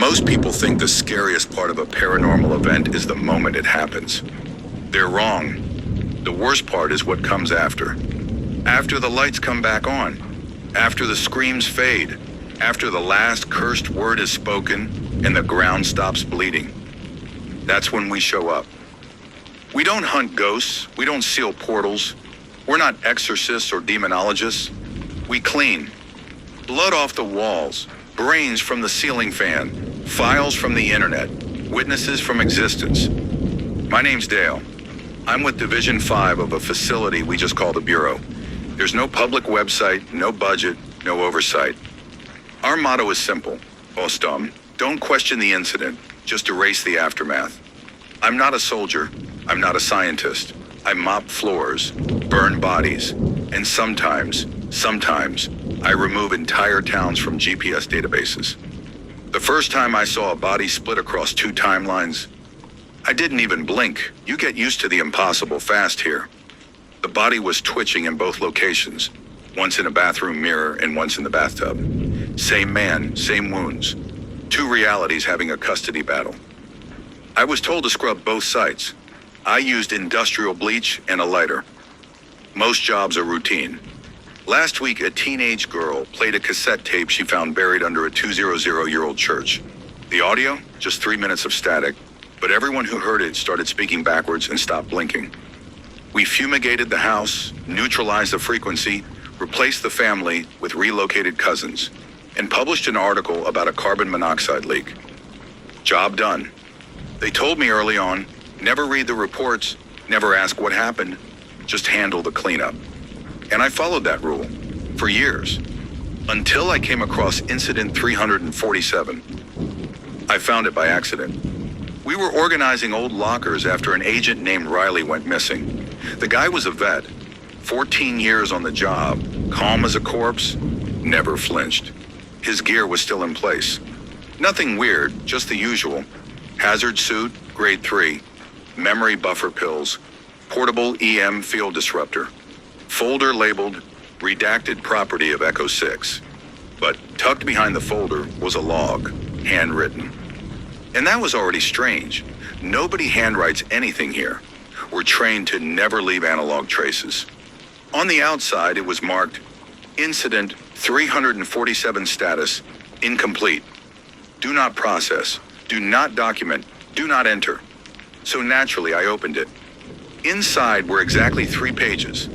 Most people think the scariest part of a paranormal event is the moment it happens. They're wrong. The worst part is what comes after. After the lights come back on. After the screams fade. After the last cursed word is spoken and the ground stops bleeding. That's when we show up. We don't hunt ghosts. We don't seal portals. We're not exorcists or demonologists. We clean. Blood off the walls. Brains from the ceiling fan. Files from the internet. Witnesses from existence. My name's Dale. I'm with Division 5 of a facility we just call the Bureau. There's no public website, no budget, no oversight. Our motto is simple. Don't question the incident, just erase the aftermath. I'm not a soldier. I'm not a scientist. I mop floors, burn bodies, and sometimes, I remove entire towns from GPS databases. The first time I saw a body split across 2 timelines, I didn't even blink. You get used to the impossible fast here. The body was twitching in both locations, once in a bathroom mirror and once in the bathtub. Same man, same wounds. 2 realities having a custody battle. I was told to scrub both sites. I used industrial bleach and a lighter. Most jobs are routine. Last week, a teenage girl played a cassette tape she found buried under a 200-year-old church. The audio, just 3 minutes of static, but everyone who heard it started speaking backwards and stopped blinking. We fumigated the house, neutralized the frequency, replaced the family with relocated cousins, and published an article about a carbon monoxide leak. Job done. They told me early on, never read the reports, never ask what happened, just handle the cleanup. And I followed that rule for years, until I came across Incident 347. I found it by accident. We were organizing old lockers after an agent named Riley went missing. The guy was a vet, 14 years on the job, calm as a corpse, never flinched. His gear was still in place. Nothing weird, just the usual. Hazard suit, grade 3, memory buffer pills, portable EM field disruptor, folder labeled redacted property of Echo 6. But tucked behind the folder was a log, handwritten. And that was already strange. Nobody handwrites anything here. We're trained to never leave analog traces. On the outside, it was marked Incident 347 status, incomplete. Do not process, do not document, do not enter. So naturally, I opened it. Inside were exactly 3 pages.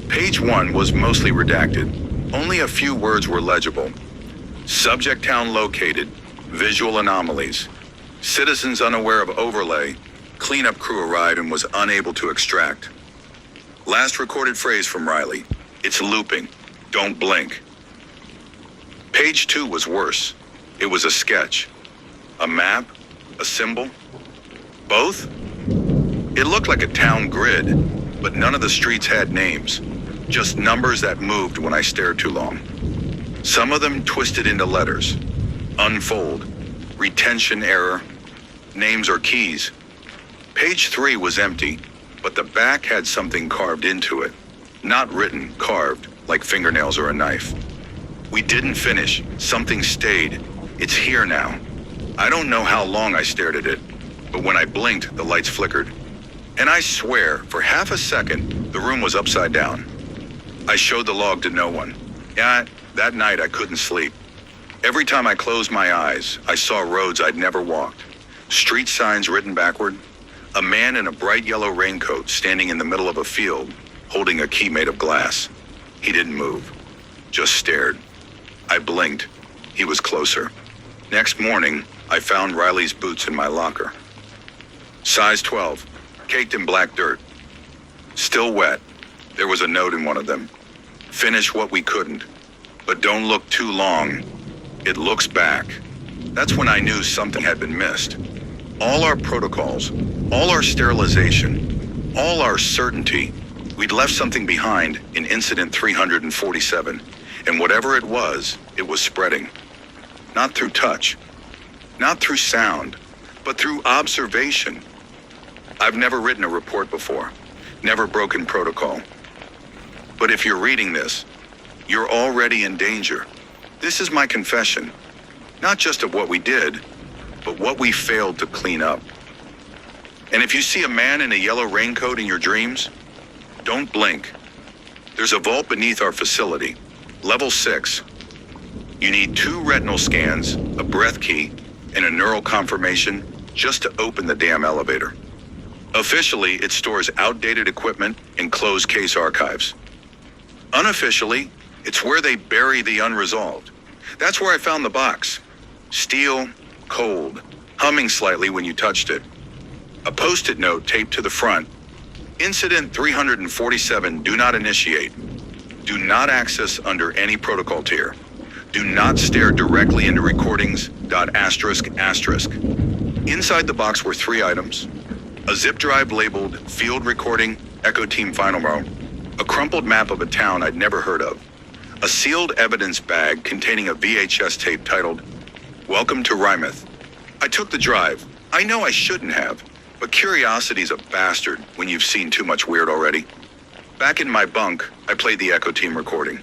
Page 1 was mostly redacted. Only a few words were legible. Subject town located, visual anomalies. Citizens unaware of overlay, cleanup crew arrived and was unable to extract. Last recorded phrase from Riley, it's looping, don't blink. Page 2 was worse. It was a sketch. A map, a symbol, both? It looked like a town grid, but none of the streets had names, just numbers that moved when I stared too long. Some of them twisted into letters. Unfold, retention error, names or keys. Page 3 was empty, but the back had something carved into it. Not written, carved, like fingernails or a knife. We didn't finish. Something stayed. It's here now. I don't know how long I stared at it, but when I blinked, the lights flickered. And I swear, for half a second, the room was upside down. I showed the log to no one. Yeah, that night I couldn't sleep. Every time I closed my eyes, I saw roads I'd never walked. Street signs written backward. A man in a bright yellow raincoat standing in the middle of a field, holding a key made of glass. He didn't move, just stared. I blinked. He was closer. Next morning, I found Riley's boots in my locker. Size 12, caked in black dirt. Still wet. There was a note in one of them. Finish what we couldn't, but don't look too long. It looks back. That's when I knew something had been missed. All our protocols, all our sterilization, all our certainty, we'd left something behind in Incident 347, and whatever it was spreading. Not through touch, not through sound, but through observation. I've never written a report before, never broken protocol. But if you're reading this, you're already in danger. This is my confession, not just of what we did, but what we failed to clean up. And if you see a man in a yellow raincoat in your dreams, don't blink. There's a vault beneath our facility, level 6. You need 2 retinal scans, a breath key, and a neural confirmation just to open the damn elevator. Officially, it stores outdated equipment in closed case archives. Unofficially, it's where they bury the unresolved. That's where I found the box. Steel, cold, humming slightly when you touched it. A post-it note taped to the front. Incident 347, do not initiate. Do not access under any protocol tier. Do not stare directly into recordings, .. Inside the box were 3 items. A zip drive labeled Field Recording, Echo Team Final Row. A crumpled map of a town I'd never heard of. A sealed evidence bag containing a VHS tape titled, Welcome to Rymeth. I took the drive. I know I shouldn't have, but curiosity's a bastard when you've seen too much weird already. Back in my bunk, I played the Echo Team recording.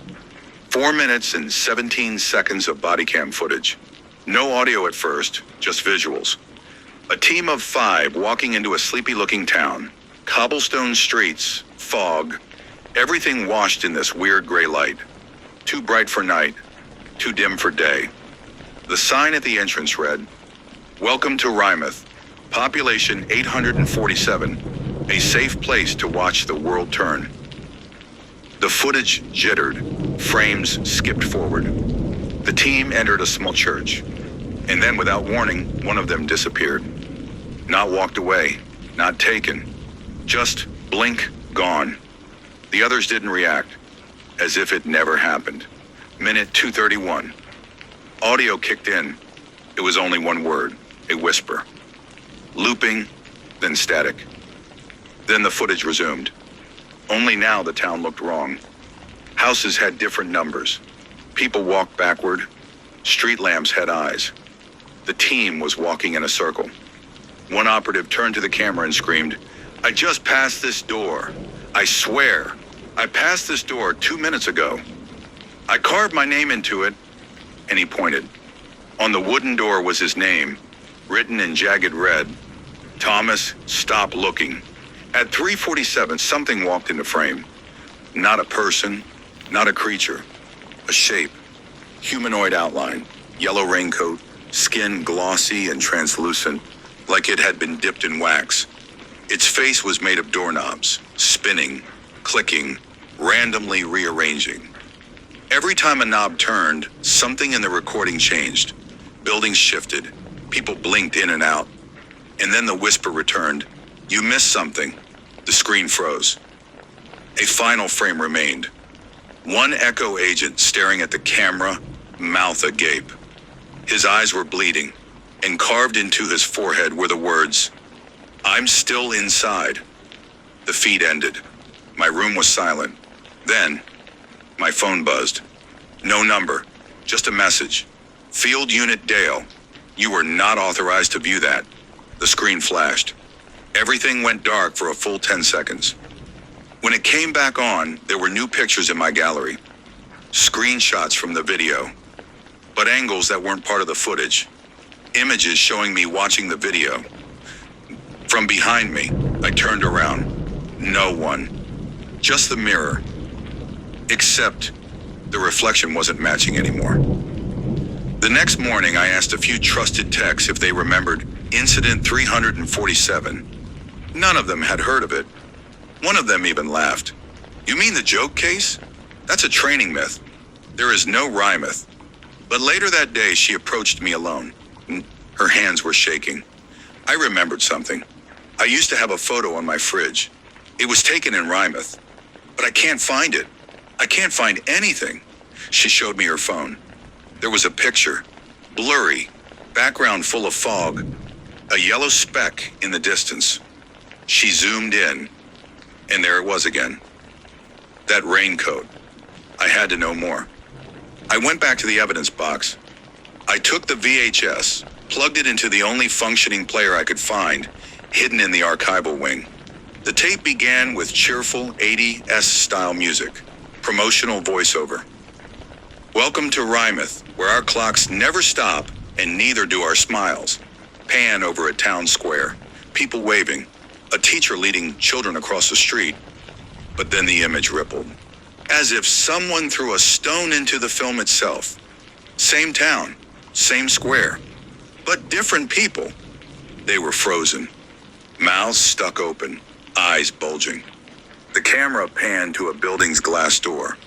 4 minutes and 17 seconds of body cam footage. No audio at first, just visuals. A team of 5 walking into a sleepy-looking town. Cobblestone streets, fog, everything washed in this weird gray light. Too bright for night, too dim for day. The sign at the entrance read, Welcome to Rymeth, population 847, a safe place to watch the world turn. The footage jittered, frames skipped forward. The team entered a small church, and then without warning, one of them disappeared. Not walked away, not taken, just blink, gone. The others didn't react, as if it never happened. Minute 2:31. Audio kicked in. It was only one word, a whisper. Looping, then static. Then the footage resumed. Only now the town looked wrong. Houses had different numbers. People walked backward. Street lamps had eyes. The team was walking in a circle. One operative turned to the camera and screamed, I just passed this door. I swear, I passed this door 2 minutes ago. I carved my name into it, and he pointed. On the wooden door was his name, written in jagged red. Thomas, stop looking. At 3:47, something walked into frame. Not a person, not a creature. A shape, humanoid outline, yellow raincoat, skin glossy and translucent, like it had been dipped in wax. Its face was made of doorknobs, spinning, clicking, randomly rearranging. Every time a knob turned, something in the recording changed. Buildings shifted, people blinked in and out. And then the whisper returned, you missed something. The screen froze. A final frame remained. One Echo agent staring at the camera, mouth agape. His eyes were bleeding, and carved into his forehead were the words, I'm still inside. The feed ended. My room was silent. Then, my phone buzzed. No number, just a message. Field Unit Dale, you were not authorized to view that. The screen flashed. Everything went dark for a full 10 seconds. When it came back on, there were new pictures in my gallery. Screenshots from the video, but angles that weren't part of the footage. Images showing me watching the video. From behind me, I turned around. No one. Just the mirror. Except the reflection wasn't matching anymore. The next morning, I asked a few trusted techs if they remembered Incident 347. None of them had heard of it. One of them even laughed. You mean the joke case? That's a training myth. There is no Rymeth. But later that day, she approached me alone. Her hands were shaking. I remembered something. I used to have a photo on my fridge. It was taken in Rymeth. But I can't find it. I can't find anything. She showed me her phone. There was a picture. Blurry. Background full of fog. A yellow speck in the distance. She zoomed in, and there it was again. That raincoat. I had to know more. I went back to the evidence box. I took the VHS, plugged it into the only functioning player I could find, hidden in the archival wing. The tape began with cheerful 80s style music, promotional voiceover. Welcome to Rymeth, where our clocks never stop and neither do our smiles. Pan over a town square, people waving, a teacher leading children across the street. But then the image rippled, as if someone threw a stone into the film itself. Same town, same square, but different people. They were frozen, mouths stuck open, eyes bulging. The camera panned to a building's glass door.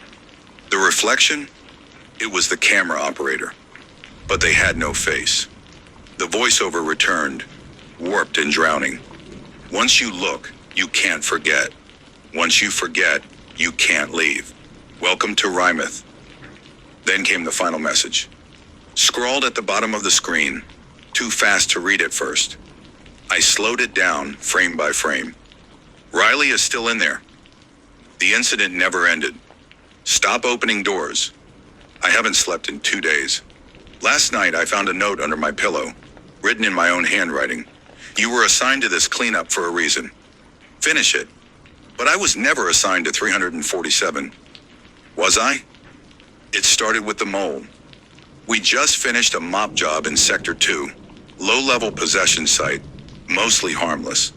The reflection? It was the camera operator, but they had no face. The voiceover returned, warped and drowning. Once you look, you can't forget. Once you forget, you can't leave. Welcome to Rymeth. Then came the final message. Scrawled at the bottom of the screen, too fast to read at first. I slowed it down, frame by frame. Riley is still in there. The incident never ended. Stop opening doors. I haven't slept in 2 days. Last night I found a note under my pillow, written in my own handwriting. You were assigned to this cleanup for a reason. Finish it. But I was never assigned to 347. Was I? It started with the mole. We just finished a mop job in Sector 2, low-level possession site, mostly harmless.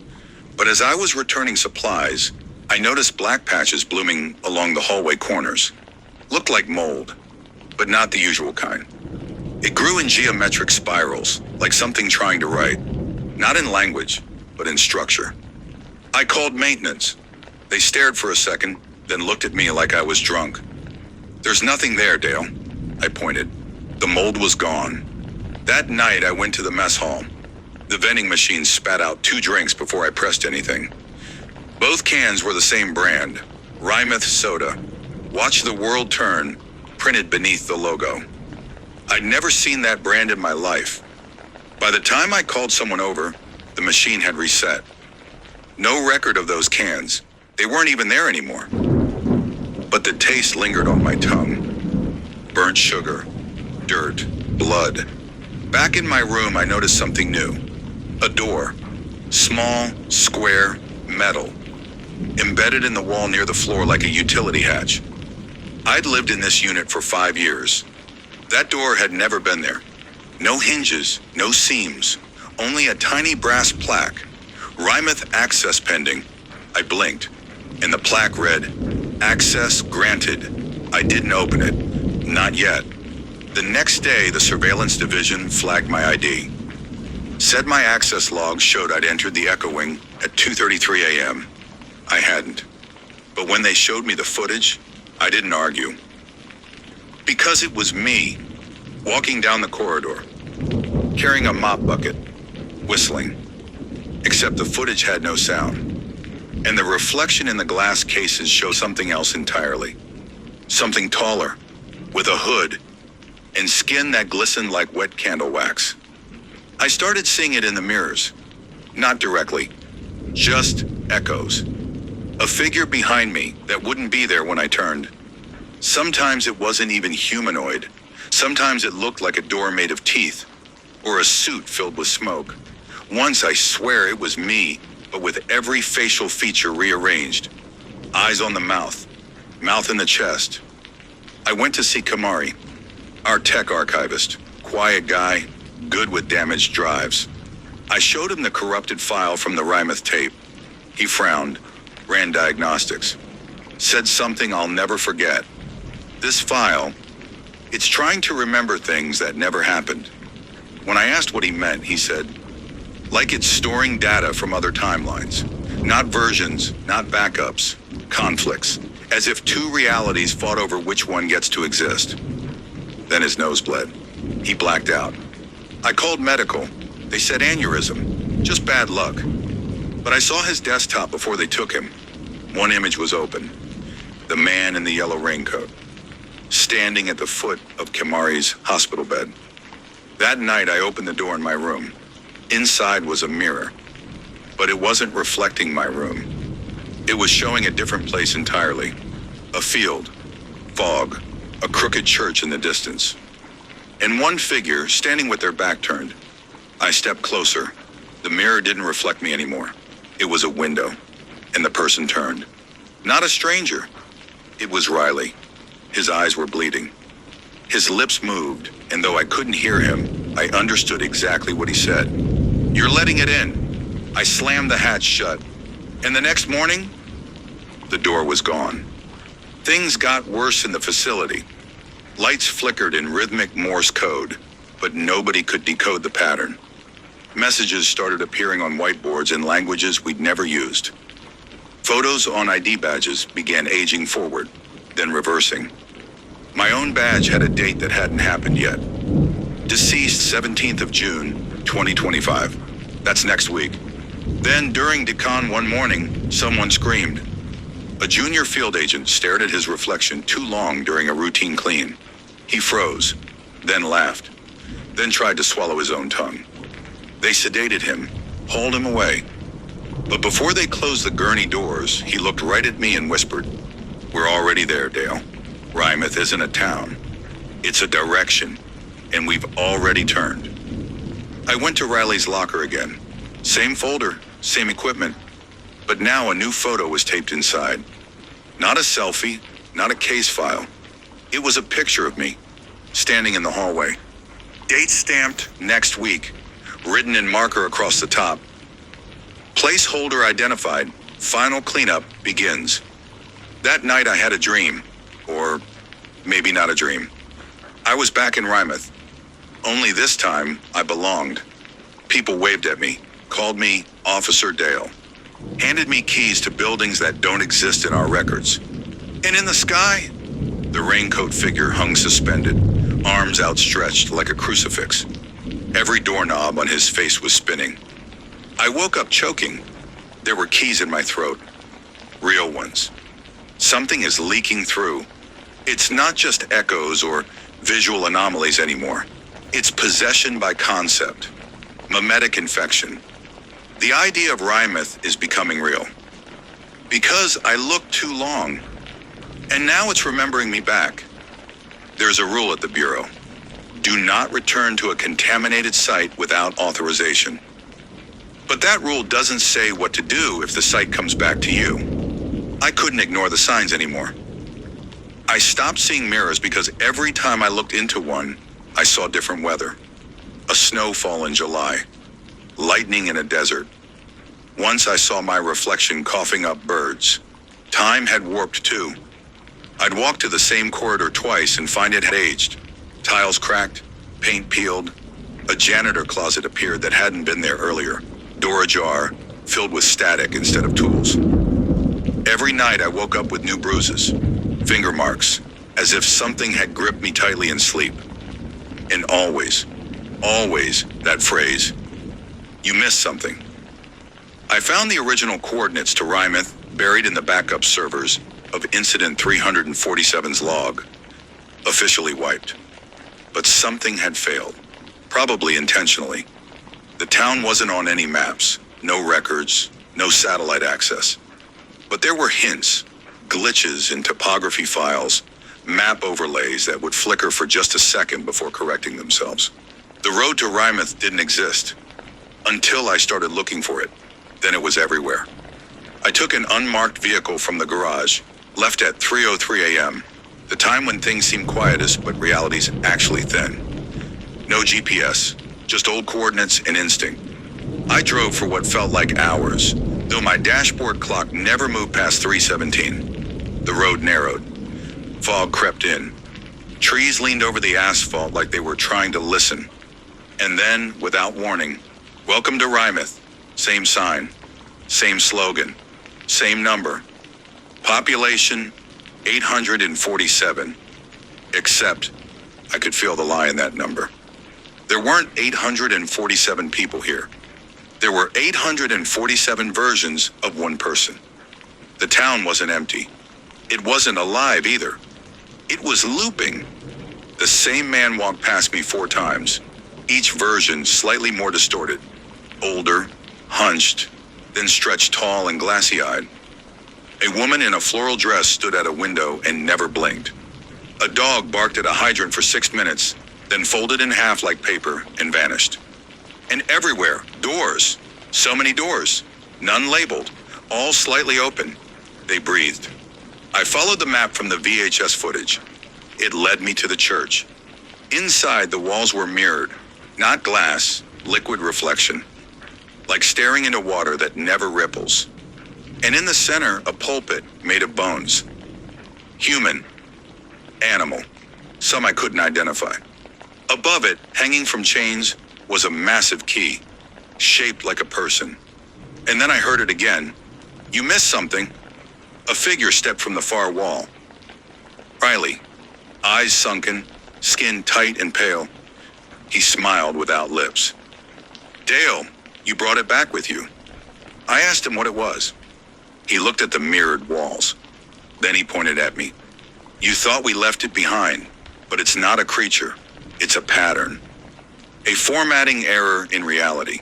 But as I was returning supplies, I noticed black patches blooming along the hallway corners. Looked like mold, but not the usual kind. It grew in geometric spirals, like something trying to write. Not in language, but in structure. I called maintenance. They stared for a second, then looked at me like I was drunk. There's nothing there, Dale. I pointed. The mold was gone. That night I went to the mess hall. The vending machine spat out 2 drinks before I pressed anything. Both cans were the same brand, Rymeth Soda. Watch the world turn, printed beneath the logo. I'd never seen that brand in my life. By the time I called someone over, the machine had reset. No record of those cans. They weren't even there anymore. But the taste lingered on my tongue. Burnt sugar, dirt, blood. Back in my room, I noticed something new. A door. Small, square, metal. Embedded in the wall near the floor like a utility hatch. I'd lived in this unit for 5 years. That door had never been there. No hinges, no seams, only a tiny brass plaque. Rymeth access pending. I blinked, and the plaque read, access granted. I didn't open it. Not yet. The next day, the surveillance division flagged my ID. Said my access logs showed I'd entered the Echo Wing at 2:33 a.m. I hadn't. But when they showed me the footage, I didn't argue. Because it was me, walking down the corridor, carrying a mop bucket, whistling. Except the footage had no sound. And the reflection in the glass cases showed something else entirely. Something taller, with a hood, and skin that glistened like wet candle wax. I started seeing it in the mirrors. Not directly, just echoes. A figure behind me that wouldn't be there when I turned. Sometimes it wasn't even humanoid. Sometimes it looked like a door made of teeth, or a suit filled with smoke. Once I swear it was me, but with every facial feature rearranged. Eyes on the mouth in the chest. I went to see Kamari, our tech archivist, quiet guy, good with damaged drives. I showed him the corrupted file from the Rymeth tape. He frowned, ran diagnostics, said something I'll never forget. This file, it's trying to remember things that never happened. When I asked what he meant, he said, like it's storing data from other timelines. Not versions, not backups, conflicts. As if 2 realities fought over which one gets to exist. Then his nose bled. He blacked out. I called medical. They said aneurysm, just bad luck. But I saw his desktop before they took him. One image was open. The man in the yellow raincoat, standing at the foot of Kamari's hospital bed. That night I opened the door in my room. Inside was a mirror, but it wasn't reflecting my room. It was showing a different place entirely. A field, fog, a crooked church in the distance. And one figure standing with their back turned. I stepped closer. The mirror didn't reflect me anymore. It was a window, and the person turned. Not a stranger. It was Riley. His eyes were bleeding. His lips moved, and though I couldn't hear him, I understood exactly what he said. You're letting it in." I slammed the hatch shut, and the next morning, the door was gone. Things got worse in the facility. Lights flickered in rhythmic Morse code, but nobody could decode the pattern. Messages started appearing on whiteboards in languages we'd never used. Photos on ID badges began aging forward, then reversing. My own badge had a date that hadn't happened yet. Deceased 17th of June, 2025. That's next week. Then, during decon one morning, someone screamed. A junior field agent stared at his reflection too long during a routine clean. He froze, then laughed, then tried to swallow his own tongue. They sedated him, hauled him away. But before they closed the gurney doors, he looked right at me and whispered, "We're already there, Dale. Rymouth isn't a town. It's a direction, and we've already turned." I went to Riley's locker again. Same folder, same equipment, but now a new photo was taped inside. Not a selfie, not a case file. It was a picture of me, standing in the hallway. Date stamped next week, written in marker across the top. Placeholder identified, final cleanup begins. That night I had a dream, or maybe not a dream. I was back in Rymouth. Only this time, I belonged. People waved at me, called me Officer Dale, handed me keys to buildings that don't exist in our records. And in the sky, the raincoat figure hung suspended, arms outstretched like a crucifix. Every doorknob on his face was spinning. I woke up choking. There were keys in my throat. Real ones. Something is leaking through. It's not just echoes or visual anomalies anymore. It's possession by concept. Mimetic infection. The idea of Rymouth is becoming real. Because I looked too long. And now it's remembering me back. There's a rule at the Bureau. Do not return to a contaminated site without authorization. But that rule doesn't say what to do if the site comes back to you. I couldn't ignore the signs anymore. I stopped seeing mirrors because every time I looked into one, I saw different weather. A snowfall in July. Lightning in a desert. Once I saw my reflection coughing up birds. Time had warped too. I'd walk to the same corridor twice and find it had aged. Tiles cracked, paint peeled. A janitor closet appeared that hadn't been there earlier. Door ajar, filled with static instead of tools. Every night I woke up with new bruises, finger marks, as if something had gripped me tightly in sleep. And always, always that phrase, "You missed something." I found the original coordinates to Rymouth buried in the backup servers of Incident 347's log, officially wiped. But something had failed, probably intentionally. The town wasn't on any maps, no records, no satellite access. But there were hints, glitches in topography files, map overlays that would flicker for just a second before correcting themselves. The road to Rymouth didn't exist, until I started looking for it. Then it was everywhere. I took an unmarked vehicle from the garage, left at 3:03 a.m., the time when things seem quietest but reality's actually thin. No GPS, just old coordinates and instinct. I drove for what felt like hours, though my dashboard clock never moved past 3:17. The road narrowed. Fog crept in. Trees leaned over the asphalt like they were trying to listen. And then, without warning, "Welcome to Rymouth." Same sign, same slogan, same number. Population 847. Except I could feel the lie in that number. There weren't 847 people here. There were 847 versions of one person. The town wasn't empty. It wasn't alive either. It was looping. The same man walked past me 4 times, each version slightly more distorted. Older, hunched, then stretched tall and glassy-eyed. A woman in a floral dress stood at a window and never blinked. A dog barked at a hydrant for 6 minutes, then folded in half like paper and vanished. And everywhere, doors. So many doors. None labeled. All slightly open. They breathed. I followed the map from the VHS footage. It led me to the church. Inside, the walls were mirrored. Not glass, liquid reflection. like staring into water that never ripples. And in the center, a pulpit made of bones. Human, animal, some I couldn't identify. Above it, hanging from chains, was a massive key, shaped like a person. And then I heard it again. You missed something. A figure stepped from the far wall. Riley, eyes sunken, skin tight and pale. He smiled without lips. Dale, you brought it back with you. I asked him what it was. He looked at the mirrored walls. Then he pointed at me. You thought we left it behind, but it's not a creature. It's a pattern. A formatting error in reality.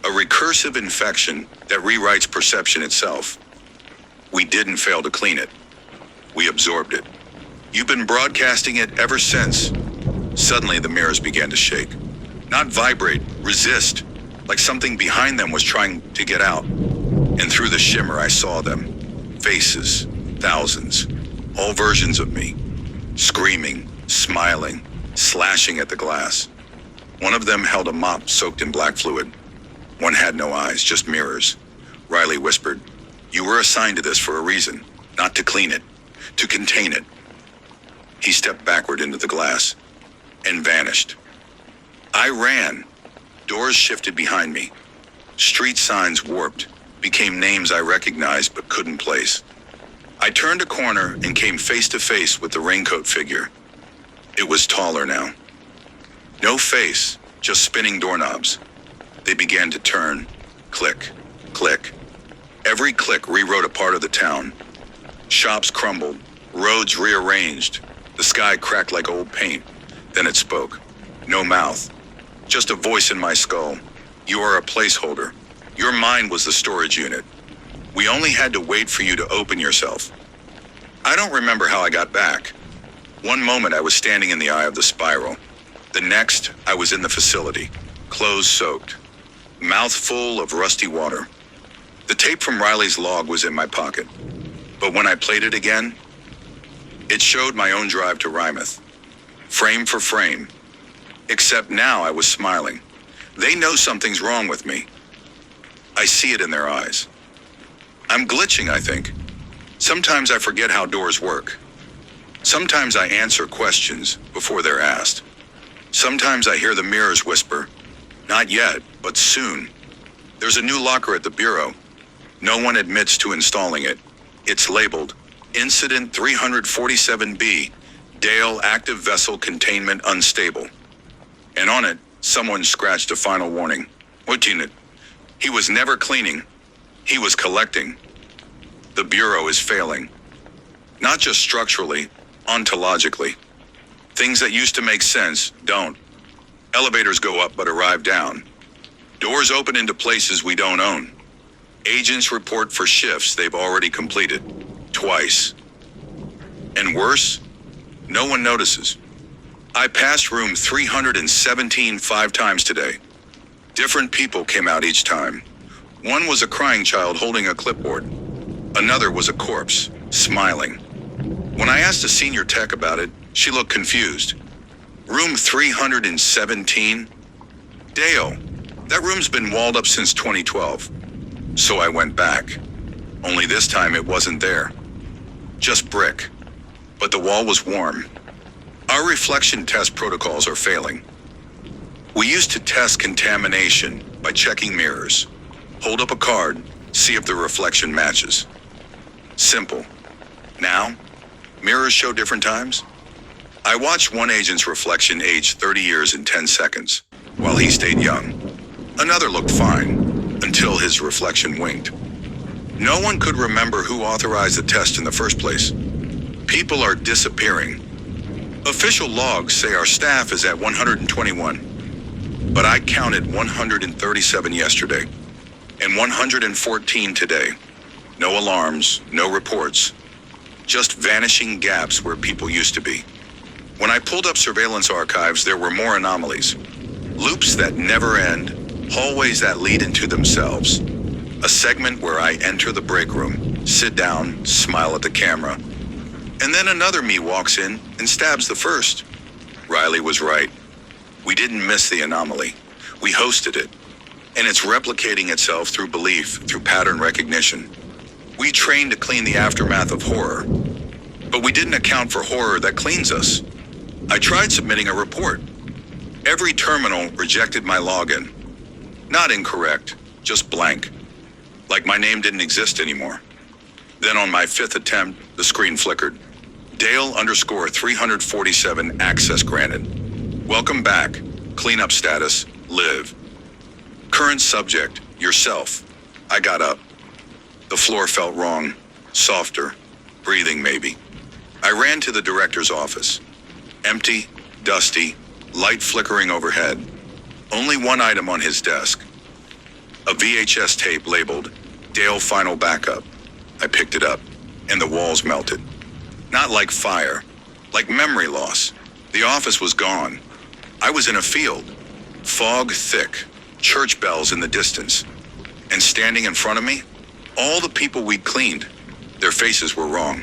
A recursive infection that rewrites perception itself. We didn't fail to clean it. We absorbed it. You've been broadcasting it ever since. Suddenly the mirrors began to shake. Not vibrate, resist, like something behind them was trying to get out. And through the shimmer I saw them. Faces, thousands, all versions of me. Screaming, smiling, slashing at the glass. One of them held a mop soaked in black fluid. One had no eyes, just mirrors. Riley whispered, you were assigned to this for a reason, not to clean it, to contain it. He stepped backward into the glass and vanished. I ran. Doors shifted behind me. Street signs warped, became names I recognized but couldn't place. I turned a corner and came face to face with the raincoat figure. It was taller now. No face, just spinning doorknobs. They began to turn. Click, click. Every click rewrote a part of the town. Shops crumbled, roads rearranged. The sky cracked like old paint. Then it spoke. No mouth. Just a voice in my skull. You are a placeholder. Your mind was the storage unit. We only had to wait for you to open yourself. I don't remember how I got back. One moment I was standing in the eye of the spiral. The next, I was in the facility, clothes soaked, mouth full of rusty water. The tape from Riley's log was in my pocket. But when I played it again, it showed my own drive to Rymouth, frame for frame. Except now I was smiling. They know something's wrong with me. I see it in their eyes. I'm glitching, I think. Sometimes I forget how doors work. Sometimes I answer questions before they're asked. Sometimes I hear the mirrors whisper, not yet, but soon. There's a new locker at the bureau. No one admits to installing it. It's labeled Incident 347B, Dale Active Vessel Containment Unstable. And on it, someone scratched a final warning. What? He was never cleaning. He was collecting. The bureau is failing. Not just structurally, ontologically. Things that used to make sense don't. Elevators go up but arrive down. Doors open into places we don't own. Agents report for shifts they've already completed. Twice. And worse, no one notices. I passed room 317 5 times today. Different people came out each time. One was a crying child holding a clipboard. Another was a corpse, smiling. When I asked a senior tech about it, she looked confused. Room 317? Dale, that room's been walled up since 2012. So I went back. Only this time it wasn't there. Just brick. But the wall was warm. Our reflection test protocols are failing. We used to test contamination by checking mirrors. Hold up a card, see if the reflection matches. Simple. Now, mirrors show different times. I watched one agent's reflection age 30 years in 10 seconds, while he stayed young. Another looked fine, until his reflection winked. No one could remember who authorized the test in the first place. People are disappearing. Official logs say our staff is at 121, but I counted 137 yesterday, and 114 today. No alarms, no reports, just vanishing gaps where people used to be. When I pulled up surveillance archives, there were more anomalies. Loops that never end, hallways that lead into themselves. A segment where I enter the break room, sit down, smile at the camera, and then another me walks in and stabs the first. Riley was right. We didn't miss the anomaly. We hosted it. And it's replicating itself through belief, through pattern recognition. We train to clean the aftermath of horror, but we didn't account for horror that cleans us. I tried submitting a report. Every terminal rejected my login. Not incorrect, just blank. Like my name didn't exist anymore. Then on my 5th attempt, the screen flickered. Dale_347 access granted. Welcome back. Cleanup status, live. Current subject, yourself. I got up. The floor felt wrong, softer, breathing maybe. I ran to the director's office. Empty, dusty, light flickering overhead. Only one item on his desk. A VHS tape labeled Dale Final Backup. I picked it up, and the walls melted. Not like fire, like memory loss. The office was gone. I was in a field. Fog thick, church bells in the distance. And standing in front of me, all the people we'd cleaned. Their faces were wrong.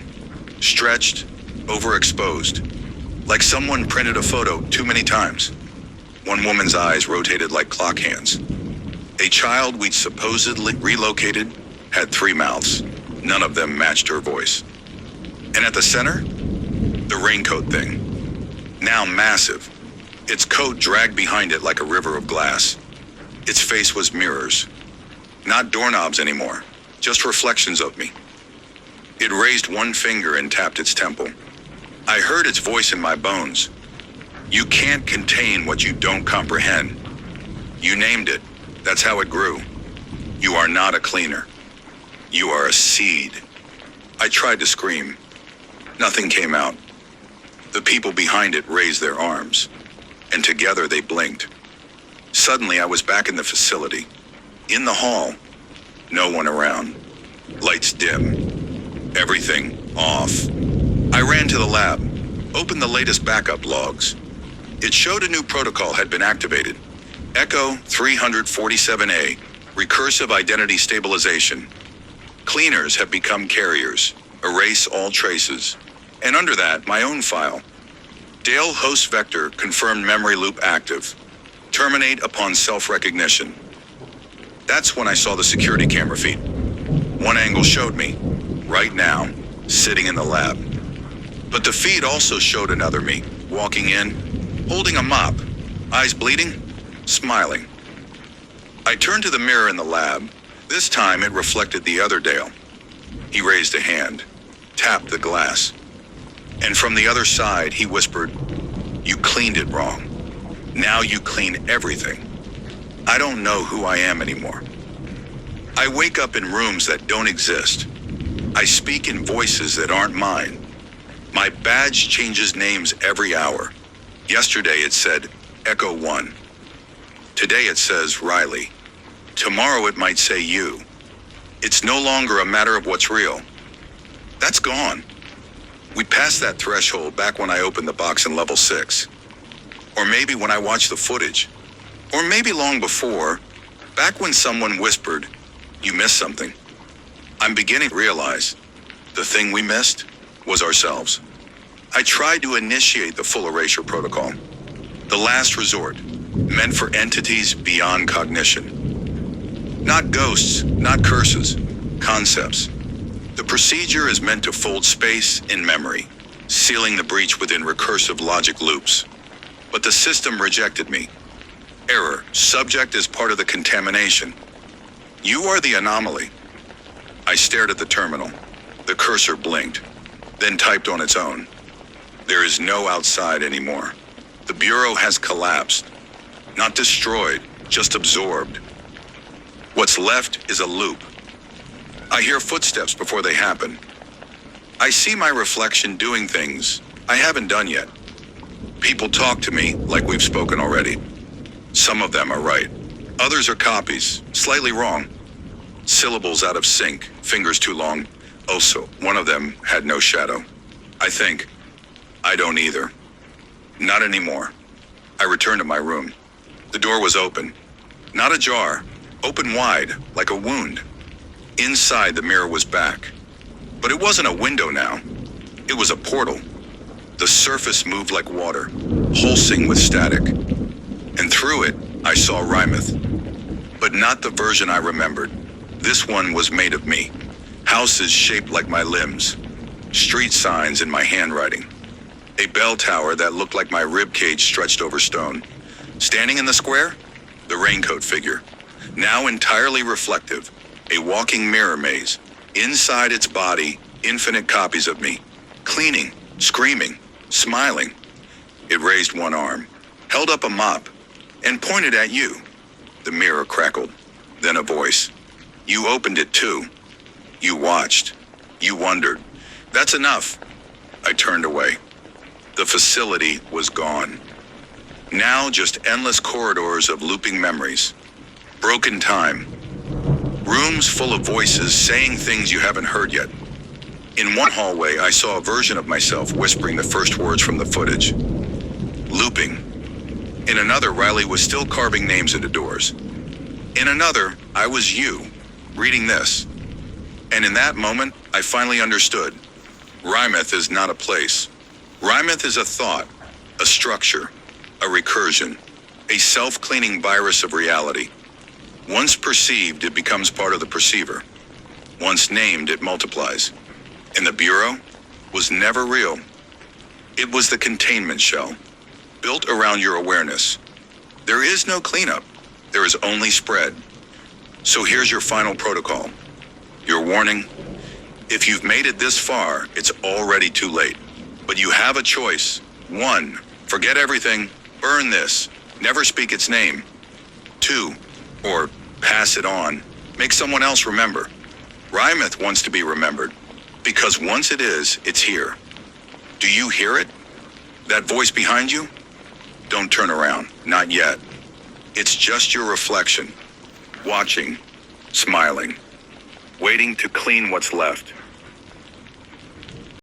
Stretched, overexposed. Like someone printed a photo too many times. One woman's eyes rotated like clock hands. A child we'd supposedly relocated had 3 mouths. None of them matched her voice. And at the center, the raincoat thing. Now massive. Its coat dragged behind it like a river of glass. Its face was mirrors. Not doorknobs anymore, just reflections of me. It raised one finger and tapped its temple. I heard its voice in my bones. You can't contain what you don't comprehend. You named it. That's how it grew. You are not a cleaner. You are a seed. I tried to scream. Nothing came out. The people behind it raised their arms, and together they blinked. Suddenly I was back in the facility. In the hall. No one around. Lights dim. Everything off. I ran to the lab, opened the latest backup logs. It showed a new protocol had been activated. Echo 347A, recursive identity stabilization. Cleaners have become carriers. Erase all traces. And under that, my own file. Dale host vector confirmed memory loop active. Terminate upon self-recognition. That's when I saw the security camera feed. One angle showed me, right now, sitting in the lab. But the feed also showed another me, walking in, holding a mop, eyes bleeding, smiling. I turned to the mirror in the lab. This time it reflected the other Dale. He raised a hand, tapped the glass. And from the other side, he whispered, "You cleaned it wrong. Now you clean everything. I don't know who I am anymore. I wake up in rooms that don't exist. I speak in voices that aren't mine. My badge changes names every hour. Yesterday it said Echo 1. Today it says Riley. Tomorrow it might say you. It's no longer a matter of what's real. That's gone. We passed that threshold back when I opened the box in level 6. Or maybe when I watched the footage. Or maybe long before, back when someone whispered, "You missed something." I'm beginning to realize the thing we missed was ourselves. I tried to initiate the full erasure protocol. The last resort, meant for entities beyond cognition. Not ghosts, not curses, concepts. The procedure is meant to fold space in memory, sealing the breach within recursive logic loops. But the system rejected me. Error, subject is part of the contamination. You are the anomaly. I stared at the terminal. The cursor blinked, then typed on its own. There is no outside anymore. The bureau has collapsed. Not destroyed, just absorbed. What's left is a loop. I hear footsteps before they happen. I see my reflection doing things I haven't done yet. People talk to me like we've spoken already. Some of them are right. Others are copies, slightly wrong. Syllables out of sync, fingers too long. Also, one of them had no shadow. I think. I don't either. Not anymore. I returned to my room. The door was open. Not ajar, open wide, like a wound. Inside, the mirror was back. But it wasn't a window now. It was a portal. The surface moved like water, pulsing with static. And through it, I saw Rymeth. But not the version I remembered. This one was made of me. Houses shaped like my limbs. Street signs in my handwriting. A bell tower that looked like my rib cage stretched over stone. Standing in the square? The raincoat figure. Now entirely reflective. A walking mirror maze. Inside its body, infinite copies of me. Cleaning, screaming, smiling. It raised one arm, held up a mop, and pointed at you. The mirror crackled. Then a voice. You opened it too. You watched. You wondered. That's enough. I turned away. The facility was gone. Now just endless corridors of looping memories. Broken time. Rooms full of voices saying things you haven't heard yet. In one hallway, I saw a version of myself whispering the first words from the footage. Looping. In another, Riley was still carving names into doors. In another, I was you, reading this. And in that moment, I finally understood. Rymeth is not a place. Rymeth is a thought, a structure, a recursion, a self-cleaning virus of reality. Once perceived, it becomes part of the perceiver. Once named, it multiplies. And the Bureau was never real. It was the containment shell, built around your awareness. There is no cleanup. There is only spread. So here's your final protocol. Your warning. If you've made it this far, it's already too late. But you have a choice. 1. Forget everything. Burn this. Never speak its name. 2. Or pass it on. Make someone else remember. Rymeth wants to be remembered. Because once it is, it's here. Do you hear it? That voice behind you? Don't turn around. Not yet. It's just your reflection. Watching. Smiling. Waiting to clean what's left.